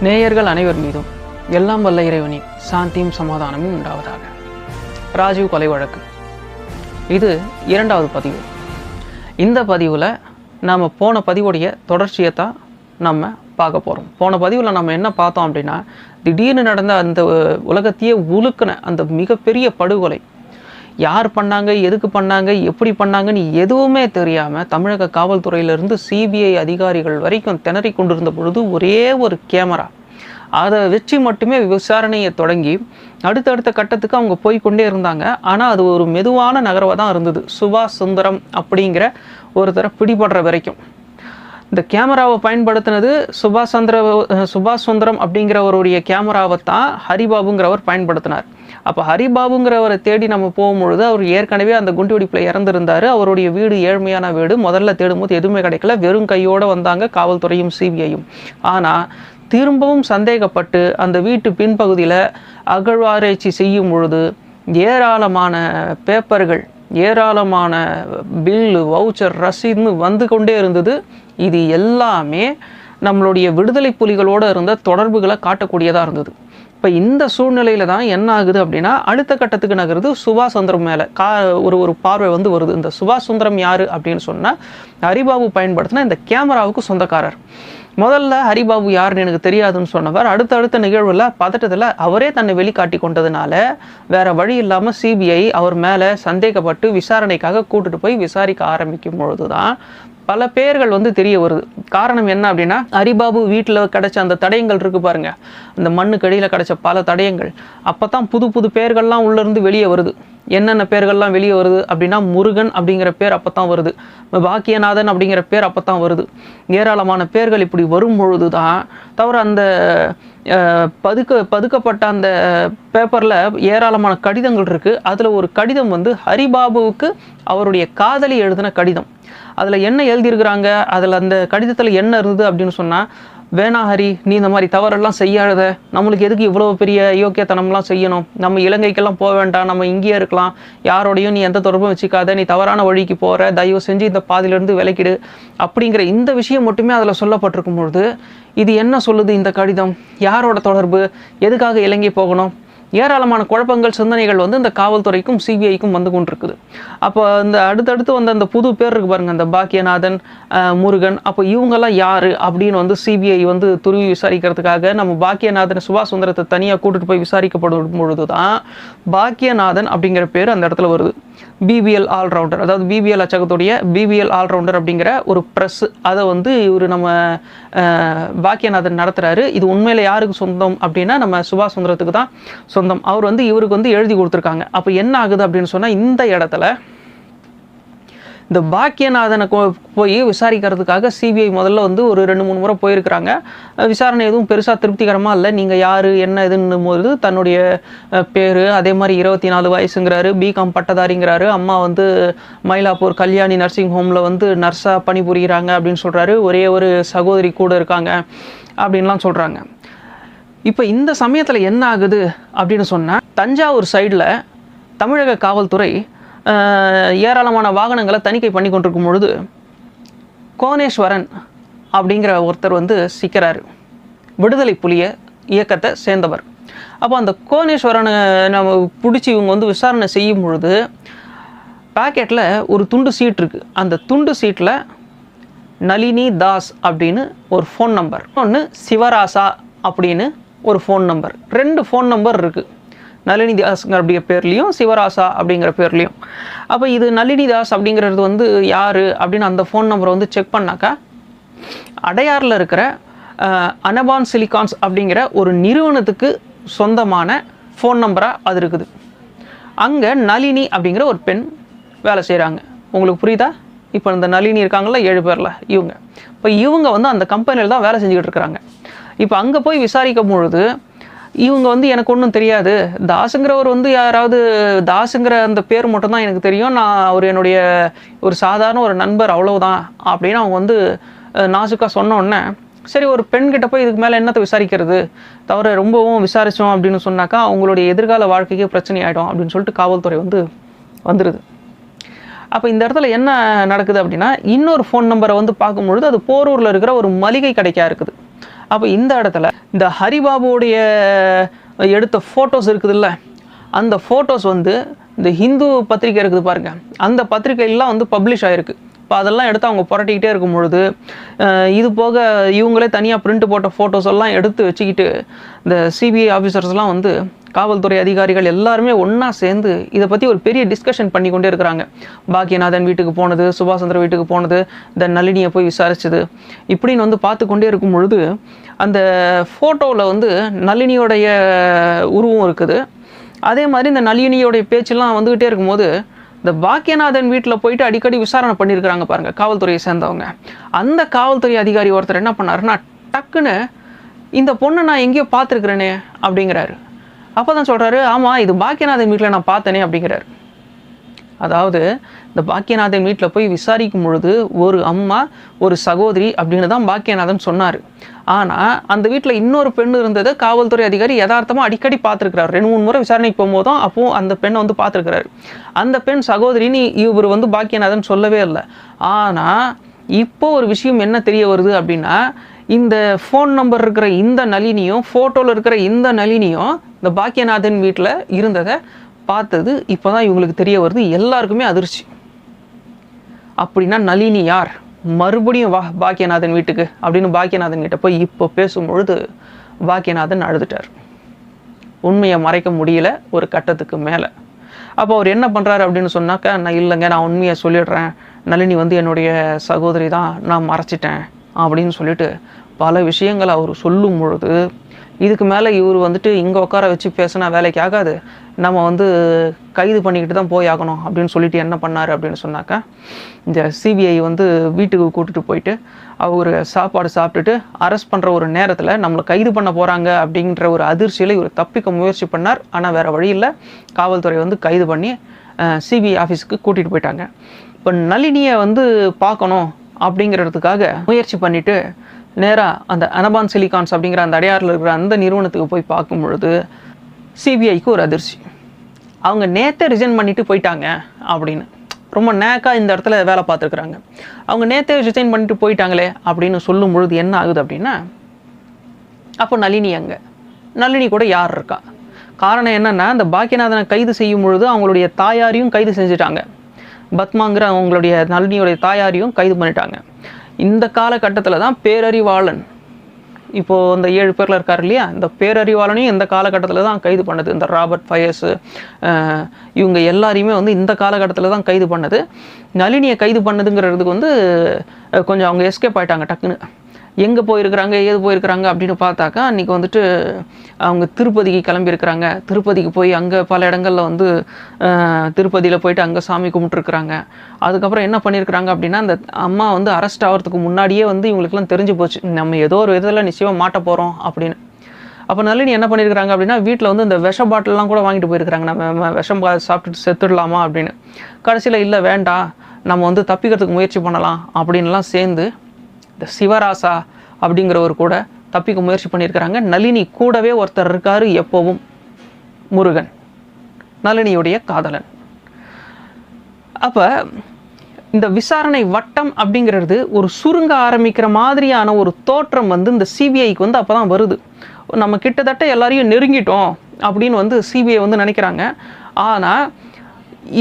நேயர்கள் அனைவர் மீதும் எல்லாம் வல்ல இறைவனின் சாந்தியும் சமாதானமும் உண்டாவதாக. ராஜீவ் கொலை வழக்கு இது 2வது பதிவு. இந்த பதிவில் நாம் போன பதிவுடைய தொடர்ச்சியை தான் நம்ம பார்க்க போகிறோம். போன பதிவில் நம்ம என்ன பார்த்தோம் அப்படின்னா, திடீர்னு நடந்த அந்த உலகத்தையே உலுக்கின அந்த மிகப்பெரிய படுகொலை யார் பண்ணாங்க, எதுக்கு பண்ணாங்க, எப்படி பண்ணாங்கன்னு எதுவுமே தெரியாமல் தமிழக காவல்துறையிலிருந்து சிபிஐ அதிகாரிகள் வரைக்கும் திணறி கொண்டிருந்த பொழுது ஒரே ஒரு கேமரா அதை வச்சு மட்டுமே விசாரணையை தொடங்கி அடுத்தடுத்த கட்டத்துக்கு அவங்க போய்கொண்டே இருந்தாங்க. ஆனால் அது ஒரு மெதுவான நகர்வாக தான் இருந்தது. சுபாஷ் சுந்தரம் அப்படிங்கிற ஒருத்தரை பிடிபடுற வரைக்கும் இந்த கேமராவை பயன்படுத்தினது சுபாஷ் சுந்தரம் அப்படிங்கிறவருடைய கேமராவை தான் ஹரிபாபுங்கிறவர் பயன்படுத்தினார். அப்போ ஹரிபாபுங்கிறவரை தேடி நம்ம போகும்பொழுது அவர் ஏற்கனவே அந்த குண்டு வெடிப்பில் இறந்துருந்தார். அவருடைய வீடு ஏழ்மையான வீடு. முதல்ல தேடும்போது எதுவுமே கிடைக்கல, வெறும் கையோடு வந்தாங்க காவல்துறையும் சிபிஐயும். ஆனால் திரும்பவும் சந்தேகப்பட்டு அந்த வீட்டு பின்பகுதியில் அகழ்வாராய்ச்சி செய்யும் பொழுது ஏராளமான பேப்பர்கள், ஏராளமான பில்லு, வவுச்சர், ரசீதுன்னு வந்து கொண்டே இருந்தது. இது எல்லாமே நம்மளுடைய விடுதலை புலிகளோடு இருந்த தொடர்புகளை காட்டக்கூடியதாக இருந்தது. இப்போ இந்த சூழ்நிலையில் தான் என்ன ஆகுது அப்படின்னா, அடுத்த கட்டத்துக்கு நகருது. சுபாஷ் சுந்தரம் மேலே ஒரு பார்வை வருது. இந்த சுபாஷ் சுந்தரம் யார் அப்படின்னு சொன்னால், ஹரிபாபு பயன்படுத்தின இந்த கேமராவுக்கு சொந்தக்காரர். முதல்ல ஹரிபாபு யாருன்னு எனக்கு தெரியாதுன்னு சொன்னவர் அடுத்தடுத்த நிகழ்வில் பதட்டத்தில் அவரே தன்னை வெளிக்காட்டி கொண்டதுனால வேற வழி இல்லாமல் சிபிஐ அவர் மேலே சந்தேகப்பட்டு விசாரணைக்காக கூட்டிட்டு போய் விசாரிக்க ஆரம்பிக்கும் பொழுது தான் பல பேர்கள் தெரிய வருது. காரணம் என்ன அப்படின்னா, ஹரிபாபு வீட்டில் கிடைச்ச அந்த தடயங்கள் இருக்கு பாருங்க, அந்த மண்ணுக்கு அடியில் கிடைச்ச பல தடயங்கள், அப்போ தான் புது புது பேர்கள்லாம் உள்ளேருந்து வெளியே வருது. என்னென்ன பேர்கள்லாம் வெளியே வருது அப்படின்னா, முருகன் அப்படிங்கிற பேர் அப்போ தான் வருது, பாக்கியநாதன் அப்படிங்கிற பேர் அப்போ தான் வருது. ஏராளமான பேர்கள் இப்படி வரும் பொழுது தான் தவிர அந்த பதுக்கப்பட்ட அந்த பேப்பரில் ஏராளமான கடிதங்கள் இருக்குது. அதில் ஒரு கடிதம் ஹரிபாபுவுக்கு அவருடைய காதலி எழுதின கடிதம். அதில் என்ன எழுதியிருக்கிறாங்க, அதில் அந்த கடிதத்தில் என்ன இருந்தது அப்படின்னு சொன்னால், வேணா ஹரி, நீ இந்த மாதிரி தவறெல்லாம் செய்யாத, நம்மளுக்கு எதுக்கு இவ்வளோ பெரிய யோக்கியத்தனம்லாம் செய்யணும், நம்ம இலங்கைக்கெல்லாம் போக வேண்டாம், நம்ம இங்கேயே இருக்கலாம், யாரோடையும் நீ எந்த தொடர்பும் வச்சுக்காத, நீ தவறான வழிக்கு போகிற, தயவு செஞ்சு இந்த பாதியிலேருந்து விலக்கிடு அப்படிங்கிற இந்த விஷயம் மட்டுமே அதில் சொல்லப்பட்டிருக்கும் பொழுது, இது என்ன சொல்லுது இந்த கடிதம், யாரோட தொடர்பு, எதுக்காக இலங்கை போகணும், ஏராளமான குழப்பங்கள், சிந்தனைகள் இந்த காவல்துறைக்கும் சிபிஐக்கும் வந்து கொண்டிருக்குது. அப்போ இந்த அடுத்தடுத்து அந்த புது பேர் இருக்கு பாருங்க, அந்த பாக்கியநாதன், முருகன், அப்போ இவங்கெல்லாம் யார் அப்படின்னு சிபிஐ துருவி விசாரிக்கிறதுக்காக நம்ம பாக்கியநாதன், சுபாஷ் சுந்தரத்தை தனியாக கூட்டிட்டு போய் விசாரிக்கப்படும் பொழுது தான் பாக்கியநாதன் அப்படிங்கிற பேர் அந்த இடத்துல வருது. பிபிஎல் ஆல்ரவுண்டர், அதாவது பிபிஎல் அச்சகத்துடைய பிபிஎல் ஆல்ரவுண்டர் அப்படிங்கிற ஒரு ப்ரெஸ், அதை இவர் நம்ம பாக்கியநாதன் நடத்துகிறாரு. இது உண்மையில் யாருக்கு சொந்தம் அப்படின்னா, நம்ம சுபாஷ் சுந்தரத்துக்கு தான் சொந்தம். அவர் இவருக்கு எழுதி கொடுத்துருக்காங்க. அப்போ என்ன ஆகுது அப்படின்னு சொன்னால், இந்த இடத்துல இந்த பாக்கியநாதனை போய் விசாரிக்கிறதுக்காக சிபிஐ முதல்ல ஒரு 2-3 முறை போயிருக்கிறாங்க. விசாரணை எதுவும் பெருசாக திருப்திகரமாக இல்லை. நீங்கள் யார் என்ன இதுன்னும் போது தன்னுடைய பேர், அதே மாதிரி 24 வயசுங்கிறாரு, பிகாம் பட்டதாரிங்கிறாரு, அம்மா மயிலாப்பூர் கல்யாணி நர்சிங் ஹோமில் நர்ஸாக பணிபுரிகிறாங்க அப்படின்னு சொல்கிறாரு, ஒரே ஒரு சகோதரி கூட இருக்காங்க அப்படின்லாம் சொல்கிறாங்க. இப்போ இந்த சமயத்தில் என்ன ஆகுது அப்படின்னு சொன்னால், தஞ்சாவூர் சைடில் தமிழக காவல்துறை ஏராளமான வாகனங்களை தணிக்கை பண்ணி கொண்டிருக்கும் பொழுது கோணேஸ்வரன் அப்படிங்கிற ஒருத்தர் சிக்கிறாரு, விடுதலை புலிய இயக்கத்தை சேர்ந்தவர். அப்போ அந்த கோணேஸ்வரனை நம்ம பிடிச்சி இவங்க விசாரணை செய்யும் பொழுது பாக்கெட்டில் ஒரு துண்டு சீட் இருக்குது. அந்த துண்டு சீட்டில் நளினி தாஸ் அப்படின்னு ஒரு ஃபோன் நம்பர், ஒன்று சிவராசா அப்படின்னு ஒரு ஃபோன் நம்பர், 2 ஃபோன் நம்பர் இருக்குது, நளினி தாஸ்ங்கிற அப்படிங்கிற பேர்லேயும் சிவராசா அப்படிங்கிற பேர்லேயும். அப்போ இது நளினி தாஸ் அப்படிங்கிறது யார் அப்படின்னு அந்த ஃபோன் நம்பரை செக் பண்ணாக்கா, அடையாறில் இருக்கிற அனபான் சிலிகான்ஸ் அப்படிங்கிற ஒரு நிறுவனத்துக்கு சொந்தமான ஃபோன் நம்பராக அது இருக்குது. அங்கே நளினி அப்படிங்கிற ஒரு பெண் வேலை செய்கிறாங்க. உங்களுக்கு புரியுதா? இப்போ இந்த நளினி இருக்காங்கள்ல 7 பேரில் இவங்க, இப்போ இவங்க அந்த கம்பெனியில் தான் வேலை செஞ்சுக்கிட்டு இருக்கிறாங்க. இப்போ அங்கே போய் விசாரிக்கும் பொழுது இவங்க எனக்கு ஒன்றும் தெரியாது, தாஸுங்கிறவர் யாராவது, தாஸுங்கிற அந்த பேர் மட்டும்தான் எனக்கு தெரியும், நான் அவர் என்னுடைய ஒரு சாதாரண ஒரு நண்பர் அவ்வளவுதான் அப்படின்னு அவங்க நாசுக்காக சொன்னோடனே, சரி ஒரு பெண்கிட்ட போய் இதுக்கு மேலே என்னத்தை விசாரிக்கிறது, தவிர ரொம்பவும் விசாரித்தோம் அப்படின்னு சொன்னாக்கா அவங்களுடைய எதிர்கால வாழ்க்கைக்கே பிரச்சனை ஆகிடும் அப்படின்னு சொல்லிட்டு காவல்துறை வந்துடுது. அப்போ இந்த இடத்துல என்ன நடக்குது அப்படின்னா, இன்னொரு ஃபோன் நம்பரை பார்க்கும்பொழுது அது போரூரில் இருக்கிற ஒரு மளிகை கடைக்காக இருக்குது. அப்போ இந்த இடத்துல இந்த ஹரிபாபுடைய எடுத்த ஃபோட்டோஸ் இருக்குதுல்ல, அந்த ஃபோட்டோஸ் வந்து இந்த ஹிந்து பத்திரிக்கை இருக்குது பாருங்கள், அந்த பத்திரிக்கையெல்லாம் வந்து பப்ளிஷ் ஆகிருக்கு. இப்போ அதெல்லாம் எடுத்து அவங்க புரட்டிக்கிட்டே இருக்கும் பொழுது இது போக இவங்களே தனியாக பிரிண்ட் போட்ட ஃபோட்டோஸ் எல்லாம் எடுத்து வச்சுக்கிட்டு இந்த சிபிஐ ஆஃபீஸர்ஸ்லாம் வந்து காவல்துறை அதிகாரிகள் எல்லாருமே ஒன்றா சேர்ந்து இதை பற்றி ஒரு பெரிய டிஸ்கஷன் பண்ணி கொண்டே இருக்கிறாங்க. பாக்கியநாதன் வீட்டுக்கு போனது, சுபாஷ் சந்திர வீட்டுக்கு போனது, இந்த நளினியை போய் விசாரிச்சது, இப்படின்னு வந்து பார்த்து கொண்டே இருக்கும் பொழுது அந்த ஃபோட்டோவில் வந்து நளினியோடைய உருவம் இருக்குது. அதே மாதிரி இந்த நளினியோடைய பேச்செல்லாம் வந்துக்கிட்டே இருக்கும்போது இந்த பாக்கியநாதன் வீட்டில் போயிட்டு அடிக்கடி விசாரணை பண்ணியிருக்கிறாங்க பாருங்கள் காவல்துறையை சேர்ந்தவங்க. அந்த காவல்துறை அதிகாரி ஒருத்தர் என்ன பண்ணாருன்னா, டக்குன்னு இந்த பொண்ணை நான் எங்கேயோ பார்த்துருக்குறேனே அப்படிங்கிறாரு. அப்போ தான் சொல்கிறாரு, ஆமாம் இது பாக்கியநாதன் வீட்டில் நான் பார்த்தேனே அப்படிங்கிறாரு. அதாவது இந்த பாக்கியநாதன் வீட்டில் போய் விசாரிக்கும் பொழுது ஒரு அம்மா ஒரு சகோதரி அப்படின்னு தான் பாக்கியநாதன் சொன்னார். ஆனால் அந்த வீட்டில் இன்னொரு பெண் இருந்ததை காவல்துறை அதிகாரி யதார்த்தமாக அடிக்கடி பார்த்துருக்கிறார். 2-3 முறை விசாரணைக்கு போகும்போது தான் அப்போது அந்த பெண்ணை வந்து பார்த்துருக்கிறாரு. அந்த பெண் சகோதரின்னு இவர் வந்து பாக்கியநாதன் சொல்லவே இல்லை. ஆனால் இப்போ ஒரு விஷயம் என்ன தெரிய வருது அப்படின்னா, இந்த ஃபோன் நம்பர் இருக்கிற இந்த நளினியும் ஃபோட்டோவில் இருக்கிற இந்த நளினியும் இந்த பாக்கியநாதன் வீட்டில் இருந்ததை பார்த்தது இப்போ தான் இவங்களுக்கு தெரிய வருது. எல்லாருக்குமே அதிர்ச்சி. அப்படின்னா நளினி யார்? மறுபடியும் பாக்கியநாதன் வீட்டுக்கு அப்படின்னு பாக்கியநாதன் கிட்ட போய் இப்போ பேசும்பொழுது பாக்கியநாதன் அழுதுட்டார். உண்மையை மறைக்க முடியல ஒரு கட்டத்துக்கு மேலே. அப்போ அவர் என்ன பண்ணுறாரு அப்படின்னு சொன்னாக்கா, நான் இல்லைங்க, நான் உண்மையை சொல்லிடுறேன், நளினி வந்து என்னுடைய சகோதரி தான், நான் மறைச்சிட்டேன் அப்படின்னு சொல்லிட்டு பல விஷயங்களை அவர் சொல்லும் பொழுது இதுக்கு மேலே இவர் வந்துட்டு இங்கே உட்கார வச்சு பேசினா வேலைக்கு ஆகாது, நம்ம வந்து கைது பண்ணிக்கிட்டு தான் போய் ஆகணும் அப்படின்னு சொல்லிட்டு என்ன பண்ணார் அப்படின்னு சொன்னாக்கா, இந்த சிபிஐ வந்து வீட்டுக்கு கூட்டிகிட்டு போயிட்டு அவர் சாப்பாடு சாப்பிட்டுட்டு அரெஸ்ட் பண்ணுற ஒரு நேரத்தில் நம்மளை கைது பண்ண போகிறாங்க அப்படின்ற ஒரு அதிர்ச்சியில் இவர் தப்பிக்க முயற்சி பண்ணார். ஆனால் வேறு வழியில் காவல்துறை வந்து கைது பண்ணி சிபிஐ ஆஃபீஸுக்கு கூட்டிகிட்டு போயிட்டாங்க. இப்போ நளினியை வந்து பார்க்கணும் அப்படிங்கிறதுக்காக முயற்சி பண்ணிவிட்டு நேராக அந்த அனபான் சிலிகான்ஸ் அப்படிங்கிற அந்த அடையாறில் இருக்கிற அந்த நிறுவனத்துக்கு போய் பார்க்கும் பொழுது சிபிஐக்கு ஒரு அதிர்ச்சி. அவங்க நேற்றே ரிசைன் பண்ணிட்டு போயிட்டாங்க அப்படின்னு ரொம்ப நேக்காக இந்த இடத்துல வேலை பார்த்துருக்குறாங்க. அவங்க நேற்றே ரிசைன் பண்ணிட்டு போயிட்டாங்களே அப்படின்னு சொல்லும் பொழுது என்ன ஆகுது அப்படின்னா, அப்போ நளினி அங்கே நளினி கூட யார் இருக்கா? காரணம் என்னென்னா, இந்த பாக்கியநாதனை கைது செய்யும் பொழுது அவங்களுடைய தாயாரையும் கைது செஞ்சுட்டாங்க. பத்மாங்கிற அவங்களுடைய நளினியோடைய தாயாரையும் கைது பண்ணிட்டாங்க. இந்த காலகட்டத்தில் தான் பேரறிவாளன், இப்போது இந்த 7 பேரில் இருக்கார் இல்லையா, இந்த பேரறிவாளனையும் இந்த காலகட்டத்தில் தான் கைது பண்ணது. இந்த ராபர்ட் ஃபயர்ஸு இவங்க எல்லாரையுமே வந்து இந்த காலகட்டத்தில் தான் கைது பண்ணது. நளினியை கைது பண்ணதுங்கிறதுக்கு வந்து கொஞ்சம் அவங்க எஸ்கேப் ஆகிட்டாங்க டக்குன்னு. எங்கே போயிருக்கிறாங்க ஏது போயிருக்கிறாங்க அப்படின்னு பார்த்தாக்கா, அன்றைக்கி வந்துட்டு அவங்க திருப்பதிக்கு கிளம்பியிருக்கிறாங்க. திருப்பதிக்கு போய் அங்கே பல இடங்களில் வந்து திருப்பதியில் போயிட்டு அங்கே சாமி கும்பிட்டுருக்குறாங்க. அதுக்கப்புறம் என்ன பண்ணியிருக்கிறாங்க அப்படின்னா, அந்த அம்மா வந்து அரெஸ்ட் ஆகிறதுக்கு முன்னாடியே வந்து இவங்களுக்குலாம் தெரிஞ்சு போச்சு, நம்ம ஏதோ ஒரு விதத்தில் நிச்சயமாக மாட்ட போகிறோம் அப்படின்னு. அப்போ நளினி என்ன பண்ணியிருக்கிறாங்க அப்படின்னா, வீட்டில் வந்து இந்த விஷ பாட்டிலெலாம் கூட வாங்கிட்டு போயிருக்கிறாங்க, நம்ம விஷம் சாப்பிட்டுட்டு செத்துடலாமா அப்படின்னு. கடைசியில் இல்லை வேண்டாம், நம்ம வந்து தப்பிக்கிறதுக்கு முயற்சி பண்ணலாம் அப்படின்லாம் சேர்ந்து இந்த சிவராசா அப்படிங்கிறவர் கூட தப்பிக்க முயற்சி பண்ணியிருக்கிறாங்க. நளினி கூடவே ஒருத்தர் இருக்கார் எப்போவும், முருகன், நளினியுடைய காதலன். அப்போ இந்த விசாரணை வட்டம் அப்படிங்கிறது ஒரு சுருங்க ஆரம்பிக்கிற மாதிரியான ஒரு தோற்றம் வந்து இந்த சிபிஐக்கு வந்து அப்போ தான் வருது. நம்ம கிட்டத்தட்ட எல்லாரையும் நெருங்கிட்டோம் அப்படின்னு வந்து சிபிஐ வந்து நினைக்கிறாங்க. ஆனால்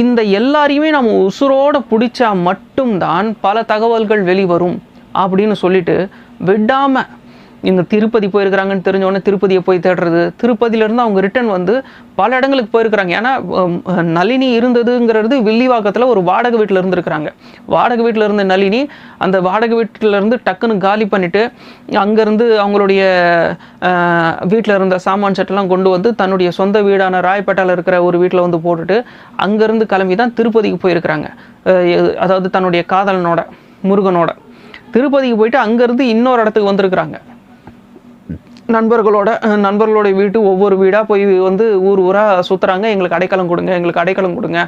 இந்த எல்லாரையுமே நம்ம உசுரோடு பிடிச்சா மட்டும்தான் பல தகவல்கள் வெளிவரும் அப்படின்னு சொல்லிட்டு விடாமல் இங்கே திருப்பதி போயிருக்கிறாங்கன்னு தெரிஞ்சோடனே திருப்பதியை போய் தேடுறது, திருப்பதியிலேருந்து அவங்க ரிட்டர்ன் வந்து பல இடங்களுக்கு போயிருக்கிறாங்க. ஏன்னா நளினி இருந்ததுங்கிறது வில்லிவாக்கத்தில் ஒரு வாடகை வீட்டில் இருந்துருக்கிறாங்க. வாடகை வீட்டில் இருந்த நளினி அந்த வாடகை வீட்டிலேருந்து டக்குன்னு காலி பண்ணிவிட்டு அங்கேருந்து அவங்களுடைய வீட்டில் இருந்த சாமான் செட்டெல்லாம் கொண்டு வந்து தன்னுடைய சொந்த வீடான ராயப்பேட்டாவில் இருக்கிற ஒரு வீட்டில் வந்து போட்டுட்டு அங்கேருந்து கிளம்பி தான் திருப்பதிக்கு போயிருக்கிறாங்க. அதாவது தன்னுடைய காதலனோட, முருகனோட திருப்பதிக்கு போயிட்டு அங்கேருந்து இன்னொரு இடத்துக்கு வந்திருக்கிறாங்க. நண்பர்களோட வீட்டு ஒவ்வொரு வீடாக போய் வந்து ஊராக சுற்றுறாங்க. எங்களுக்கு அடைக்கலம் கொடுங்க, எங்களுக்கு அடைக்கலம் கொடுங்க,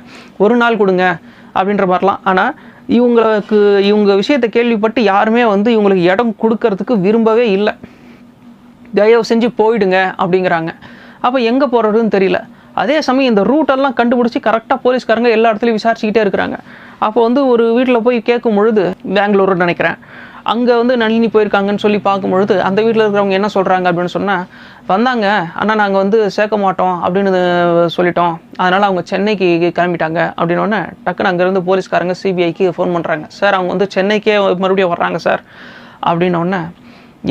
ஒரு நாள் கொடுங்க அப்படின்ற மாதிரிலாம். ஆனால் இவங்க விஷயத்தை கேள்விப்பட்டு யாருமே வந்து இவங்களுக்கு இடம் கொடுக்கறதுக்கு விரும்பவே இல்லை. தயவு செஞ்சு போயிடுங்க அப்படிங்கிறாங்க. அப்போ எங்கே போகிறதுன்னு தெரியல. அதே சமயம் இந்த ரூட்டெல்லாம் கண்டுபிடிச்சி கரெக்டாக போலீஸ்காரங்க எல்லா இடத்துலையும் விசாரிச்சுக்கிட்டே இருக்கிறாங்க. அப்போ வந்து ஒரு வீட்டில் போய் கேட்கும் பொழுது, பெங்களூர்னு நினைக்கிறேன், அங்கே வந்து நளினி போயிருக்காங்கன்னு சொல்லி பார்க்கும்பொழுது அந்த வீட்டில் இருக்கிறவங்க என்ன சொல்கிறாங்க அப்படின்னு சொன்னால், வந்தாங்க ஆனால் நாங்கள் வந்து சேர்க்க மாட்டோம் அப்படின்னு சொல்லிட்டோம், அதனால் அவங்க சென்னைக்கு கிளம்பிட்டாங்க அப்படின்னோடனே டக்குன்னு அங்கேருந்து போலீஸ்காரங்க சிபிஐக்கு ஃபோன் பண்ணுறாங்க. சார் அவங்க வந்து சென்னைக்கே மறுபடியும் வர்றாங்க சார் அப்படின்னோடனே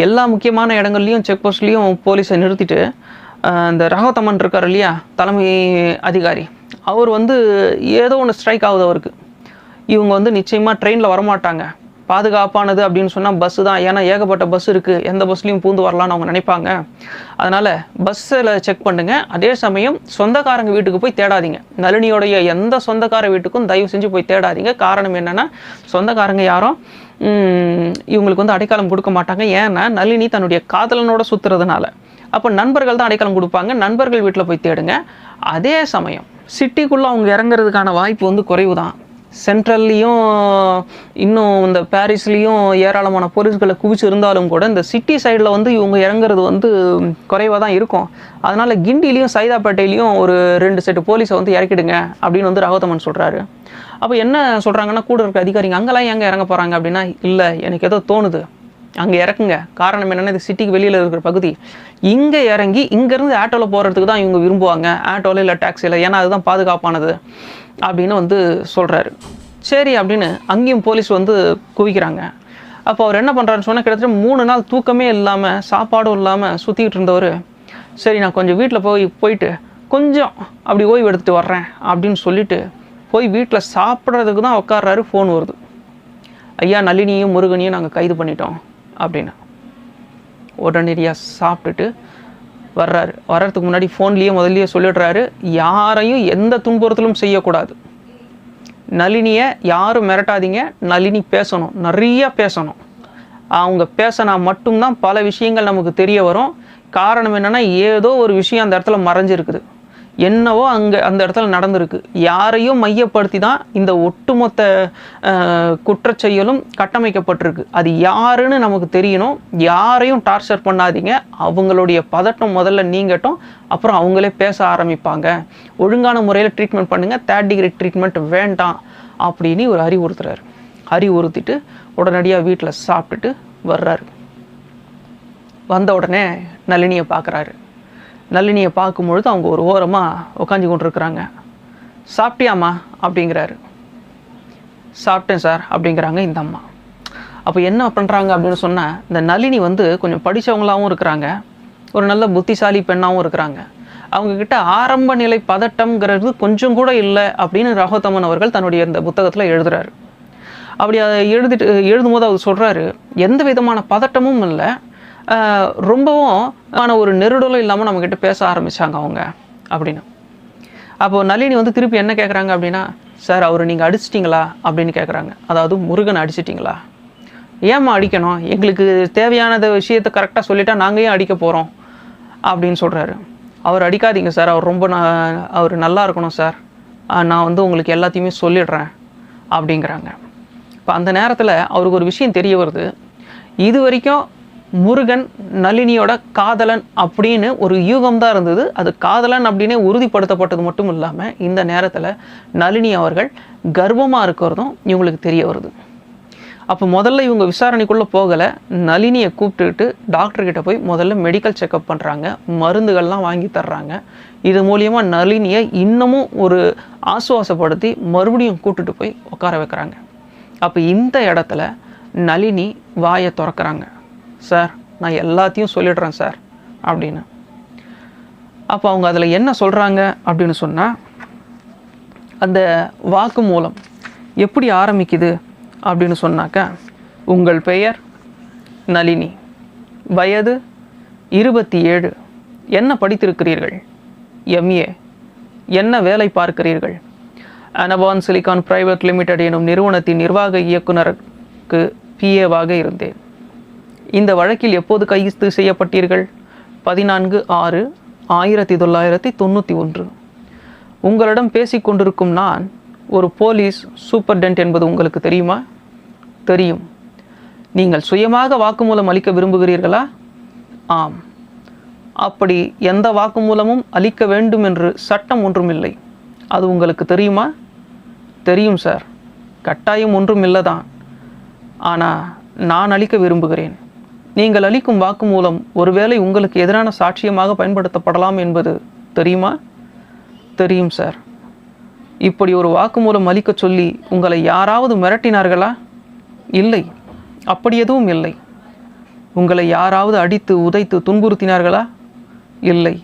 எல்லா முக்கியமான இடங்கள்லையும் செக் போஸ்ட்லேயும் போலீஸை நிறுத்திட்டு இந்த ரகோத்தமன் இருக்கார் இல்லையா தலைமை அதிகாரி, அவர் வந்து ஏதோ ஒன்று ஸ்ட்ரைக் ஆகுது அவருக்கு. இவங்க வந்து நிச்சயமாக ட்ரெயினில் வரமாட்டாங்க, பாதுகாப்பானது அப்படின்னு சொன்னால் பஸ்ஸு தான், ஏன்னா ஏகப்பட்ட பஸ் இருக்குது, எந்த பஸ்லையும் பூந்து வரலான்னு அவங்க நினைப்பாங்க. அதனால் பஸ்ஸில் செக் பண்ணுங்கள். அதே சமயம் சொந்தக்காரங்க வீட்டுக்கு போய் தேடாதீங்க, நளினியோடைய எந்த சொந்தக்கார வீட்டுக்கும் தயவு செஞ்சு போய் தேடாதீங்க. காரணம் என்னென்னா சொந்தக்காரங்க யாரும் இவங்களுக்கு வந்து அடைக்காலம் கொடுக்க மாட்டாங்க. ஏன்னா நளினி தன்னுடைய காதலனோட சுற்றுறதுனால. அப்போ நண்பர்கள் தான் அடைக்காலம் கொடுப்பாங்க, நண்பர்கள் வீட்டில் போய் தேடுங்க. அதே சமயம் சிட்டிக்குள்ளே அவங்க இறங்குறதுக்கான வாய்ப்பு வந்து குறைவு தான். சென்ட்ரல்லையும் இன்னும் இந்த பாரிஸ்லேயும் ஏராளமான போலீஸ்களை குவிச்சு இருந்தாலும் கூட இந்த சிட்டி சைடில் வந்து இவங்க இறங்குறது வந்து குறைவாக தான் இருக்கும். அதனால் கிண்டிலையும் சைதாப்பேட்டையிலையும் ஒரு 2 செட்டு போலீஸை வந்து இறக்கிடுங்க அப்படின்னு வந்து ரகோத்தமன் சொல்கிறாரு. அப்போ என்ன சொல்கிறாங்கன்னா கூட இருக்க அதிகாரிங்க, அங்கெல்லாம் எங்கே இறங்க போகிறாங்க அப்படின்னா, இல்லை எனக்கு ஏதோ தோணுது அங்கே இறக்குங்க. காரணம் என்னென்னா இது சிட்டிக்கு வெளியில் இருக்கிற பகுதி, இங்கே இறங்கி இங்கேருந்து ஆட்டோவில் போகிறதுக்கு தான் இவங்க விரும்புவாங்க, ஆட்டோவில் இல்லை டாக்ஸியில், ஏன்னா அதுதான் பாதுகாப்பானது அப்படின்னு வந்து சொல்கிறாரு. சரி அப்படின்னு அங்கேயும் போலீஸ் வந்து குவிக்கிறாங்க. அப்போ அவர் என்ன பண்ணுறாருன்னு சொன்னால், கிட்டத்தட்ட 3 நாள் தூக்கமே இல்லாமல் சாப்பாடும் இல்லாமல் சுற்றிக்கிட்டு இருந்தவர், சரி நான் கொஞ்சம் வீட்டில் போயிட்டு கொஞ்சம் அப்படி ஓய்வு எடுத்துகிட்டு வர்றேன் அப்படின்னு சொல்லிட்டு போய் வீட்டில் சாப்பிட்றதுக்கு தான் உட்கார்றாரு. ஃபோன் வருது, ஐயா நளினியும் முருகனையும் நாங்கள் கைது பண்ணிட்டோம் அப்படின்னு. உடனடியாக சாப்பிட்டுட்டு வர்றாரு. வர்றதுக்கு முன்னாடி ஃபோன்லேயே முதல்லையே சொல்லிடுறாரு, யாரையும் எந்த துன்புறுத்தலும் செய்யக்கூடாது, நளினியை யாரும் மிரட்டாதீங்க, நளினி பேசணும், நிறையா பேசணும், அவங்க பேசினா மட்டும்தான் பல விஷயங்கள் நமக்கு தெரிய வரும். காரணம் என்னென்னா ஏதோ ஒரு விஷயம் அந்த இடத்துல மறைஞ்சிருக்குது, என்னவோ அங்கே அந்த இடத்துல நடந்திருக்கு, யாரையும் மையப்படுத்தி தான் இந்த ஒட்டுமொத்த குற்றச்செயலும் கட்டமைக்கப்பட்டிருக்கு, அது யாருன்னு நமக்கு தெரியணும், யாரையும் டார்ச்சர் பண்ணாதீங்க, அவங்களுடைய பதட்டம் முதல்ல நீங்கட்டும், அப்புறம் அவங்களே பேச ஆரம்பிப்பாங்க, ஒழுங்கான முறையில் ட்ரீட்மெண்ட் பண்ணுங்கள், 3rd டிகிரி ட்ரீட்மெண்ட் வேண்டாம் அப்படின்னு ஒரு அறிவுறுத்துறாரு. அறிவுறுத்திட்டு உடனடியாக வீட்டில் சாப்பிட்டுட்டு வர்றாரு. வந்த உடனே நளினியை பார்க்குறாரு. நளினியை பார்க்கும்பொழுது அவங்க ஒரு ஓரமாக உட்காந்து கொண்டு இருக்கிறாங்க. சாப்பிட்டியாம்மா அப்படிங்கிறாரு. சாப்பிட்டேன் சார் அப்படிங்கிறாங்க இந்த அம்மா. அப்போ என்ன பண்ணுறாங்க அப்படின்னு சொன்னால், இந்த நளினி வந்து கொஞ்சம் படித்தவங்களாகவும் இருக்கிறாங்க, ஒரு நல்ல புத்திசாலி பெண்ணாகவும் இருக்கிறாங்க. அவங்கக்கிட்ட ஆரம்ப நிலை பதட்டம்ங்கிறது கொஞ்சம் கூட இல்லை அப்படின்னு ரகோத்தமன் அவர்கள் தன்னுடைய இந்த புத்தகத்தில் எழுதுகிறாரு. அப்படி அதை எழுதும்போது அவர் சொல்கிறாரு, எந்த விதமான பதட்டமும் இல்லை, ரொம்பவும் ஒரு நெருடலும் இல்லாமல் நம்மக்கிட்ட பேச ஆரம்பித்தாங்க அவங்க அப்படின்னு. அப்போது நளினி வந்து திருப்பி என்ன கேட்குறாங்க அப்படின்னா, சார் அவர் நீங்கள் அடிச்சிட்டிங்களா அப்படின்னு கேட்குறாங்க. அதாவது முருகன் அடிச்சிட்டிங்களா? ஏம்மா அடிக்கணும், எங்களுக்கு தேவையான விஷயத்தை கரெக்டாக சொல்லிட்டா நாங்கள் ஏன் அடிக்க போகிறோம் அப்படின்னு சொல்கிறாரு. அவர் அடிக்காதீங்க சார், அவர் ரொம்ப அவர் நல்லா இருக்கணும் சார், நான் வந்து உங்களுக்கு எல்லாத்தையுமே சொல்லிடுறேன் அப்படிங்கிறாங்க. இப்போ அந்த நேரத்தில் அவருக்கு ஒரு விஷயம் தெரிய வருது, இது வரைக்கும் முருகன் நளினியோட காதலன் அப்படின்னு ஒரு யூகம் தான் இருந்தது. அது காதலன் அப்படின்னே உறுதிப்படுத்தப்பட்டது மட்டும் இல்லாமல் இந்த நேரத்தில் நளினி அவர்கள் கர்ப்பமாக இருக்கிறதும் இவங்களுக்கு தெரிய வருது. அப்போ முதல்ல இவங்க விசாரணைக்குள்ளே போகலை, நளினியை கூப்பிட்டுக்கிட்டு டாக்டர்கிட்ட போய் முதல்ல மெடிக்கல் செக்கப் பண்ணுறாங்க, மருந்துகள்லாம் வாங்கி தர்றாங்க. இது மூலியமாக நளினியை இன்னமும் ஒரு ஆசுவாசப்படுத்தி மறுபடியும் கூப்பிட்டுட்டு போய் உட்கார வைக்கிறாங்க. அப்போ இந்த இடத்துல நளினி வாயை திறக்கிறாங்க, சார் நான் எல்லாத்தையும் சொல்லிடுறேன் சார் அப்படின்னு. அப்போ அவங்க அதில் என்ன சொல்கிறாங்க அப்படின்னு சொன்னால், அந்த வாக்கு மூலம் எப்படி ஆரம்பிக்குது அப்படின்னு சொன்னாக்கா, உங்கள் பெயர் நளினி, வயது 27, என்ன படித்திருக்கிறீர்கள்? MA. என்ன வேலை பார்க்கிறீர்கள்? அனபான் சிலிகான் பிரைவேட் லிமிடெட் எனும் நிறுவனத்தின் நிர்வாக இயக்குனருக்கு PA-வாக இருந்தேன். இந்த வழக்கில் எப்போது கைது செய்யப்பட்டீர்கள்? 14/6/1991. உங்களிடம் பேசிக்கொண்டிருக்கும் நான் ஒரு போலீஸ் சூப்பர்டென்ட் என்பது உங்களுக்கு தெரியுமா? தெரியும். நீங்கள் சுயமாக வாக்குமூலம் அளிக்க விரும்புகிறீர்களா? ஆம். அப்படி எந்த வாக்குமூலமும் அளிக்க வேண்டும் என்று சட்டம் ஒன்றுமில்லை, அது உங்களுக்கு தெரியுமா? தெரியும் சார், கட்டாயம் ஒன்றும் இல்லை தான். ஆனால் நான் அளிக்க விரும்புகிறேன். நீங்கள் அளிக்கும் வாக்குமூலம் ஒருவேளை உங்களுக்கு எதிரான சாட்சியமாக பயன்படுத்தப்படலாம் என்பது தெரியுமா? தெரியும் சார். இப்படி ஒரு வாக்குமூலம் அளிக்க சொல்லி உங்களை யாராவது மிரட்டினார்களா? இல்லை, அப்படி எதுவும் இல்லை. உங்களை யாராவது அடித்து உதைத்து துன்புறுத்தினார்களா? இல்லை,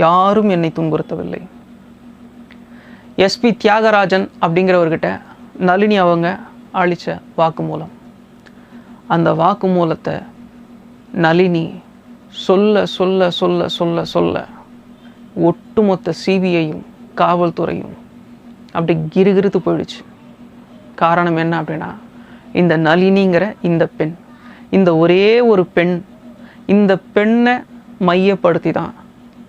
யாரும் என்னை துன்புறுத்தவில்லை. எஸ்பி தியாகராஜன் அப்படிங்கிறவர்கிட்ட நளினி அவங்க அளித்த வாக்குமூலம். அந்த வாக்குமூலத்தை நளினி சொல்ல சொல்ல சொல்ல சொல்ல சொல்ல ஒட்டுமொத்த சிபிஐயும் காவல்துறையும் அப்படி கிறுகிறுத்து போயிடுச்சு. காரணம் என்ன அப்படின்னா, இந்த நளினிங்கிற இந்த பெண், இந்த ஒரே ஒரு பெண், இந்த பெண்ணை மையப்படுத்தி தான்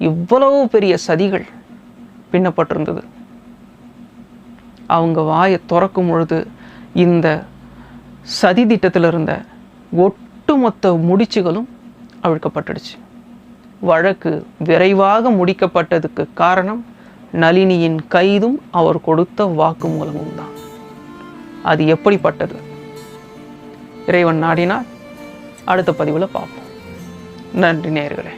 இவ்வளவு பெரிய சதிகள் பின்னப்பட்டிருந்தது. அவங்க வாயை திறக்கும் பொழுது இந்த சதி திட்டத்தில் இருந்த ஒட்டுமொத்த முடிச்சுகளும் அவிழ்க்கப்பட்டுடுச்சு. வழக்கு விரைவாக முடிக்கப்பட்டதுக்கு காரணம் நளினியின் கைதும் அவர் கொடுத்த வாக்குமூலமும் தான். அது எப்படிப்பட்டது? இறைவன் நாடினால் அடுத்த பதிவில் பார்ப்போம். நன்றி நேயர்களே.